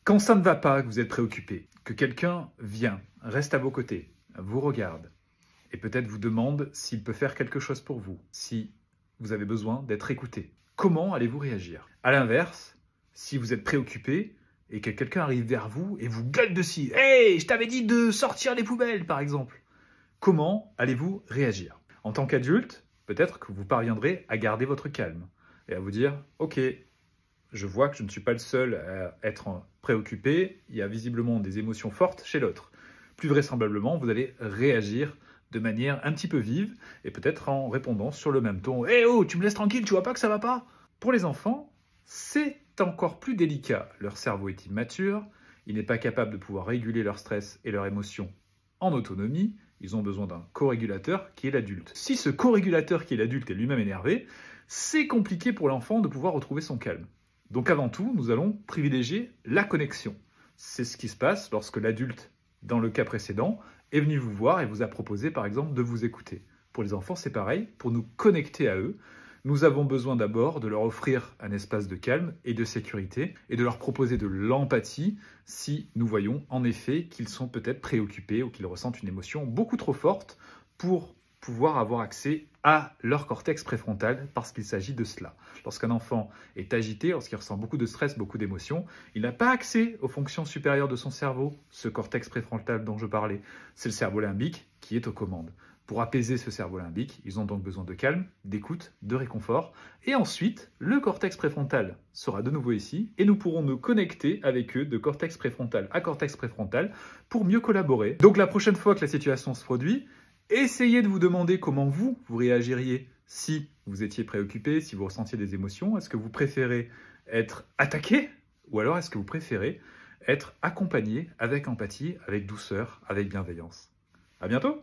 Quand ça ne va pas, que vous êtes préoccupé, que quelqu'un vient, reste à vos côtés, vous regarde et peut-être vous demande s'il peut faire quelque chose pour vous, si vous avez besoin d'être écouté, comment allez-vous réagir? À l'inverse, si vous êtes préoccupé et que quelqu'un arrive vers vous et vous gueule dessus, « Hey, je t'avais dit de sortir les poubelles » par exemple, comment allez-vous réagir? En tant qu'adulte, peut-être que vous parviendrez à garder votre calme et à vous dire « Ok, je vois que je ne suis pas le seul à être préoccupé, il y a visiblement des émotions fortes chez l'autre. » Plus vraisemblablement, vous allez réagir de manière un petit peu vive et peut-être en répondant sur le même ton. « Eh oh, tu me laisses tranquille, tu vois pas que ça va pas ?» Pour les enfants, c'est encore plus délicat. Leur cerveau est immature, il n'est pas capable de pouvoir réguler leur stress et leurs émotions en autonomie. Ils ont besoin d'un co-régulateur qui est l'adulte. Si ce co-régulateur qui est l'adulte est lui-même énervé, c'est compliqué pour l'enfant de pouvoir retrouver son calme. Donc avant tout, nous allons privilégier la connexion. C'est ce qui se passe lorsque l'adulte, dans le cas précédent, est venu vous voir et vous a proposé par exemple de vous écouter. Pour les enfants, c'est pareil, pour nous connecter à eux, nous avons besoin d'abord de leur offrir un espace de calme et de sécurité et de leur proposer de l'empathie si nous voyons en effet qu'ils sont peut-être préoccupés ou qu'ils ressentent une émotion beaucoup trop forte pour pouvoir avoir accès à leur cortex préfrontal parce qu'il s'agit de cela. Lorsqu'un enfant est agité, lorsqu'il ressent beaucoup de stress, beaucoup d'émotions, il n'a pas accès aux fonctions supérieures de son cerveau, ce cortex préfrontal dont je parlais. C'est le cerveau limbique qui est aux commandes. Pour apaiser ce cerveau limbique, ils ont donc besoin de calme, d'écoute, de réconfort. Et ensuite, le cortex préfrontal sera de nouveau ici et nous pourrons nous connecter avec eux de cortex préfrontal à cortex préfrontal pour mieux collaborer. Donc la prochaine fois que la situation se produit, essayez de vous demander comment vous réagiriez si vous étiez préoccupé, si vous ressentiez des émotions. Est-ce que vous préférez être attaqué ou alors est-ce que vous préférez être accompagné avec empathie, avec douceur, avec bienveillance? À bientôt!